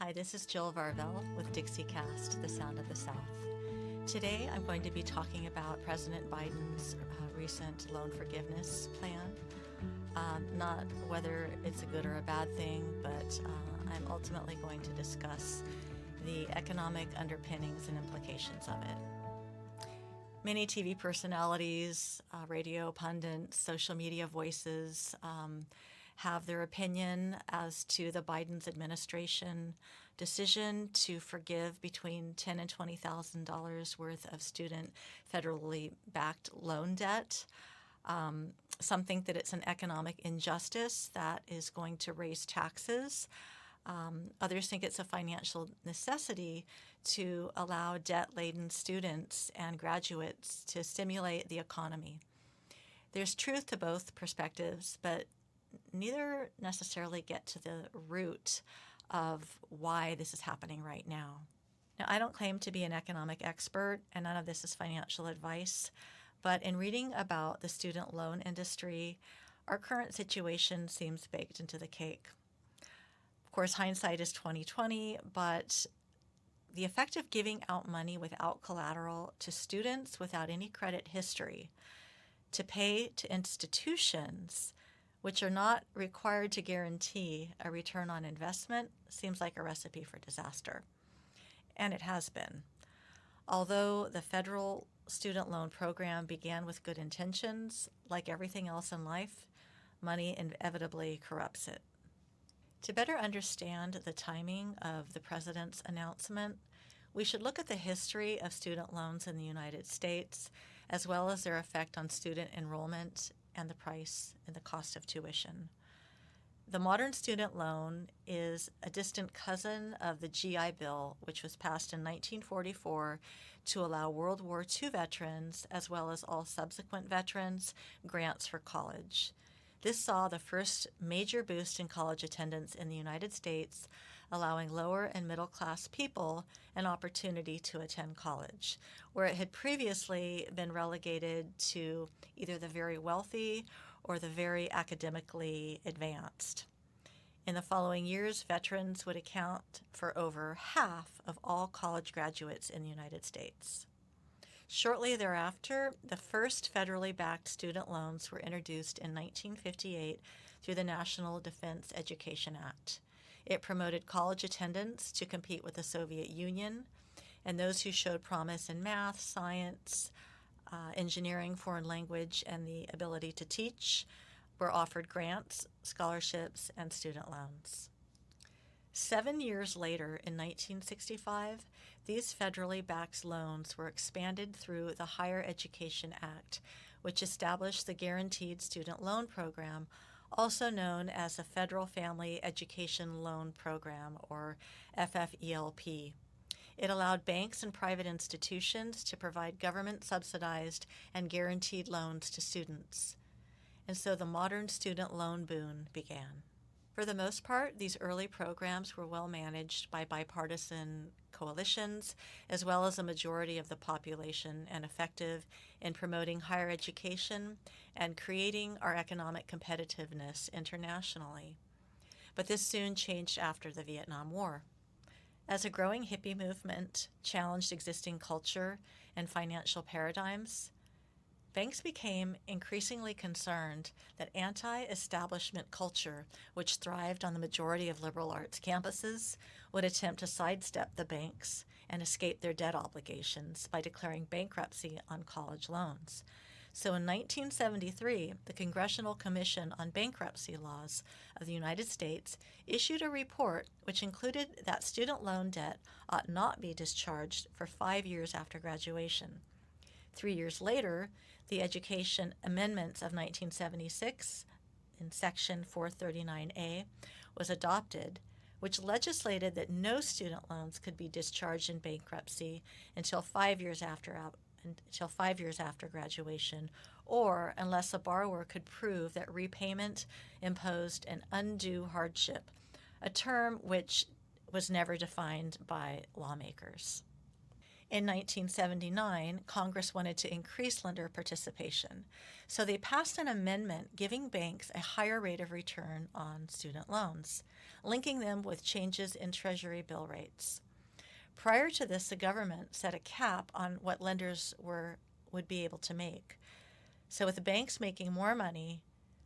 Hi, this is Jill Varvel with Dixiecast, the Sound of the South. Today I'm going to be talking about President Biden's recent loan forgiveness plan. Not whether it's a good or a bad thing, but I'm ultimately going to discuss the economic underpinnings and implications of it. Many TV personalities, radio pundits, social media voices have their opinion as to the Biden's administration decision to forgive between $10,000 and $20,000 worth of student federally backed loan debt. Some think that it's an economic injustice that is going to raise taxes. Others think it's a financial necessity to allow debt-laden students and graduates to stimulate the economy. There's truth to both perspectives, but neither necessarily get to the root of why this is happening right now. Now, I don't claim to be an economic expert, and none of this is financial advice, but in reading about the student loan industry, our current situation seems baked into the cake. Of course, hindsight is 20/20, but the effect of giving out money without collateral to students without any credit history to pay to institutions which are not required to guarantee a return on investment seems like a recipe for disaster. And it has been. Although the federal student loan program began with good intentions, like everything else in life, money inevitably corrupts it. To better understand the timing of the president's announcement, we should look at the history of student loans in the United States, as well as their effect on student enrollment and the price and the cost of tuition. The modern student loan is a distant cousin of the GI Bill, which was passed in 1944 to allow World War II veterans, as well as all subsequent veterans, grants for college. This saw the first major boost in college attendance in the United States, allowing lower and middle class people an opportunity to attend college, where it had previously been relegated to either the very wealthy or the very academically advanced. In the following years, veterans would account for over half of all college graduates in the United States. Shortly thereafter, the first federally backed student loans were introduced in 1958 through the National Defense Education Act. It promoted college attendance to compete with the Soviet Union, and those who showed promise in math, science, engineering, foreign language, and the ability to teach were offered grants, scholarships, and student loans. 7 years later, in 1965, these federally backed loans were expanded through the Higher Education Act, which established the Guaranteed Student Loan Program, also known as the Federal Family Education Loan Program, or FFELP. It allowed banks and private institutions to provide government-subsidized and guaranteed loans to students. And so the modern student loan boom began. For the most part, these early programs were well managed by bipartisan coalitions, as well as a majority of the population, and effective in promoting higher education and creating our economic competitiveness internationally. But this soon changed after the Vietnam War. As a growing hippie movement challenged existing culture and financial paradigms, banks became increasingly concerned that anti-establishment culture, which thrived on the majority of liberal arts campuses, would attempt to sidestep the banks and escape their debt obligations by declaring bankruptcy on college loans. So in 1973, the Congressional Commission on Bankruptcy Laws of the United States issued a report which included that student loan debt ought not be discharged for 5 years after graduation. 3 years later, the Education Amendments of 1976 in Section 439A was adopted, which legislated that no student loans could be discharged in bankruptcy until 5 years after graduation, or unless a borrower could prove that repayment imposed an undue hardship, a term which was never defined by lawmakers. In 1979, Congress wanted to increase lender participation, so they passed an amendment giving banks a higher rate of return on student loans. linking them with changes in Treasury bill rates. Prior to this, the government set a cap on what lenders would be able to make. So with the banks making more money,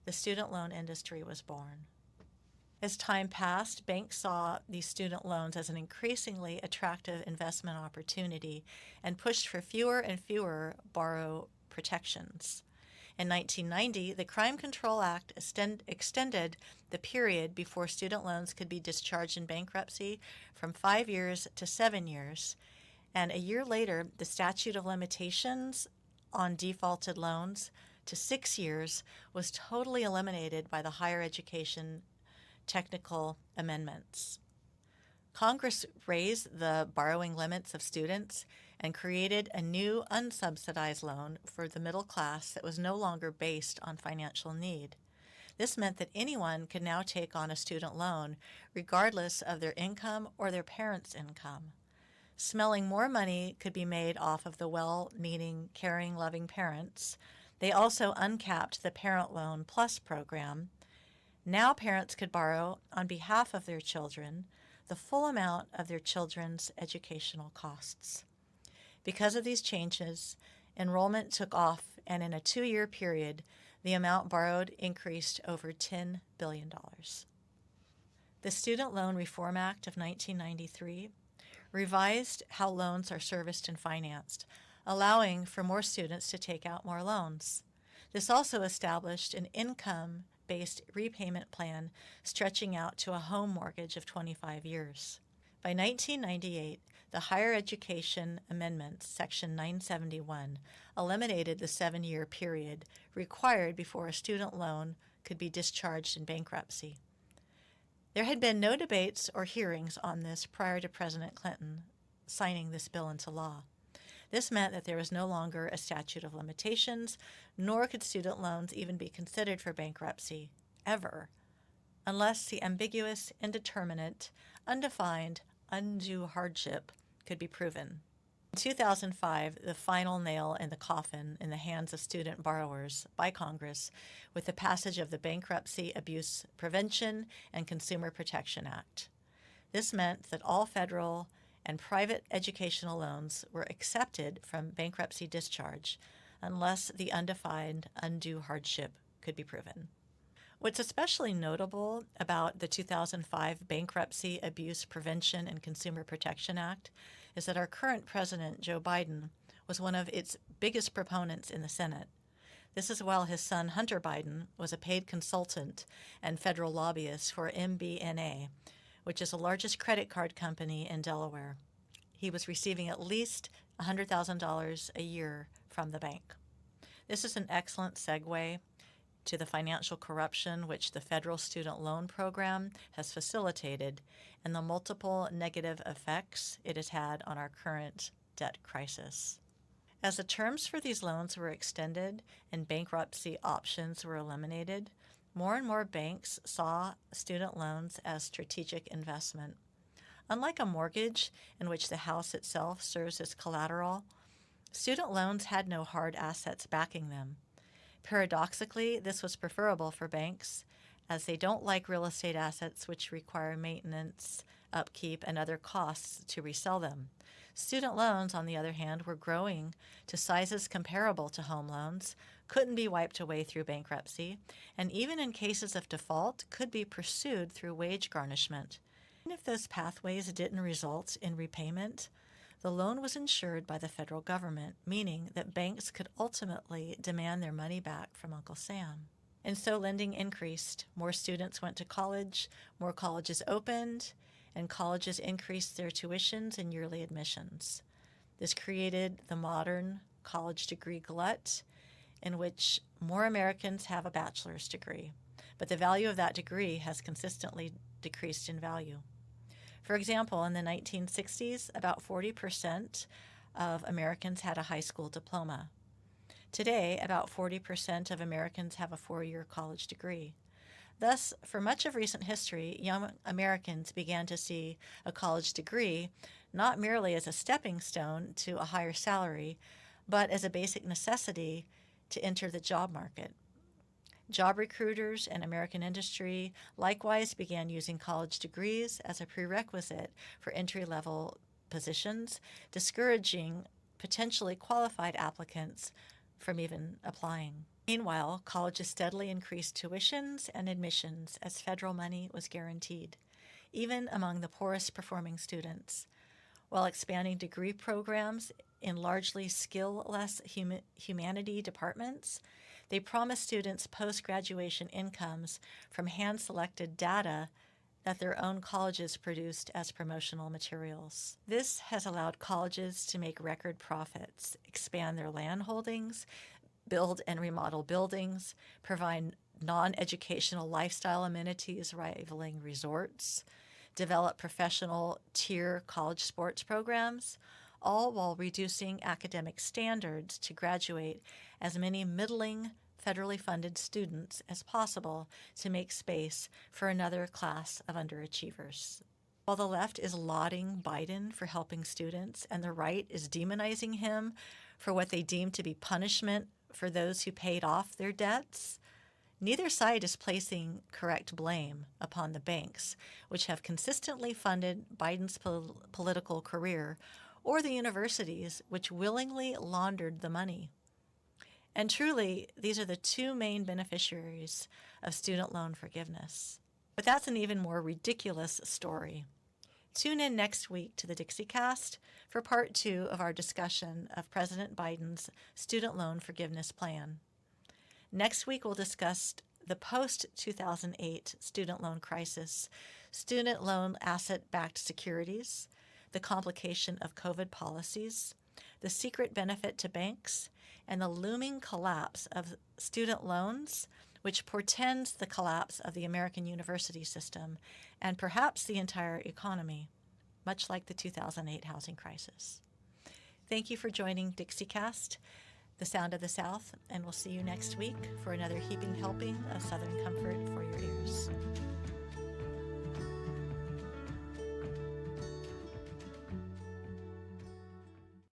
the student loan industry was born. As time passed, banks saw these student loans as an increasingly attractive investment opportunity and pushed for fewer and fewer borrow protections. In 1990, the Crime Control Act extended the period before student loans could be discharged in bankruptcy from 5 years to 7 years, and a year later, the statute of limitations on defaulted loans to 6 years was totally eliminated by the Higher Education Technical Amendments. Congress raised the borrowing limits of students and created a new unsubsidized loan for the middle class that was no longer based on financial need. This meant that anyone could now take on a student loan regardless of their income or their parents' income. Smelling more money could be made off of the well-meaning, caring, loving parents. They also uncapped the Parent Loan Plus program. Now parents could borrow on behalf of their children the full amount of their children's educational costs. Because of these changes, enrollment took off, and in a 2-year period, the amount borrowed increased over $10 billion. The Student Loan Reform Act of 1993 revised how loans are serviced and financed, allowing for more students to take out more loans. This also established an income-based repayment plan stretching out to a home mortgage of 25 years. By 1998, the Higher Education Amendments, Section 971, eliminated the 7-year period required before a student loan could be discharged in bankruptcy. There had been no debates or hearings on this prior to President Clinton signing this bill into law. This meant that there was no longer a statute of limitations, nor could student loans even be considered for bankruptcy, ever, unless the ambiguous, indeterminate, undefined, undue hardship could be proven. In 2005, the final nail in the coffin in the hands of student borrowers by Congress with the passage of the Bankruptcy Abuse Prevention and Consumer Protection Act. This meant that all federal and private educational loans were accepted from bankruptcy discharge unless the undefined undue hardship could be proven. What's especially notable about the 2005 Bankruptcy Abuse Prevention and Consumer Protection Act is that our current president, Joe Biden, was one of its biggest proponents in the Senate. This is while his son, Hunter Biden, was a paid consultant and federal lobbyist for MBNA, which is the largest credit card company in Delaware. He was receiving at least $100,000 a year from the bank. This is an excellent segue to the financial corruption which the federal student loan program has facilitated and the multiple negative effects it has had on our current debt crisis. As the terms for these loans were extended and bankruptcy options were eliminated, more and more banks saw student loans as strategic investment. Unlike a mortgage in which the house itself serves as collateral, student loans had no hard assets backing them. Paradoxically, this was preferable for banks as they don't like real estate assets which require maintenance, upkeep, and other costs to resell them. Student loans, on the other hand, were growing to sizes comparable to home loans, couldn't be wiped away through bankruptcy, and even in cases of default could be pursued through wage garnishment. And if those pathways didn't result in repayment, the loan was insured by the federal government, meaning that banks could ultimately demand their money back from Uncle Sam. And so lending increased. More students went to college, more colleges opened, and colleges increased their tuitions and yearly admissions. This created the modern college degree glut, in which more Americans have a bachelor's degree, but the value of that degree has consistently decreased in value. For example, in the 1960s, about 40% of Americans had a high school diploma. Today, about 40% of Americans have a 4-year college degree. Thus, for much of recent history, young Americans began to see a college degree not merely as a stepping stone to a higher salary, but as a basic necessity to enter the job market. Job recruiters and American industry likewise began using college degrees as a prerequisite for entry-level positions, discouraging potentially qualified applicants from even applying. Meanwhile, colleges steadily increased tuitions and admissions as federal money was guaranteed, even among the poorest performing students, while expanding degree programs in largely skill-less humanity departments. They promise students post-graduation incomes from hand-selected data that their own colleges produced as promotional materials. This has allowed colleges to make record profits, expand their land holdings, build and remodel buildings, provide non-educational lifestyle amenities rivaling resorts, develop professional tier college sports programs, all while reducing academic standards to graduate as many middling federally funded students as possible to make space for another class of underachievers. While the left is lauding Biden for helping students and the right is demonizing him for what they deem to be punishment for those who paid off their debts, neither side is placing correct blame upon the banks, which have consistently funded Biden's political career, or the universities, which willingly laundered the money. And truly, these are the two main beneficiaries of student loan forgiveness. But that's an even more ridiculous story. Tune in next week to the Dixiecast for part 2 of our discussion of President Biden's student loan forgiveness plan. Next week, we'll discuss the post-2008 student loan crisis, student loan asset-backed securities, the complication of COVID policies, the secret benefit to banks, and the looming collapse of student loans, which portends the collapse of the American university system and perhaps the entire economy, much like the 2008 housing crisis. Thank you for joining Dixiecast, the sound of the South, and we'll see you next week for another heaping helping of Southern comfort for your ears.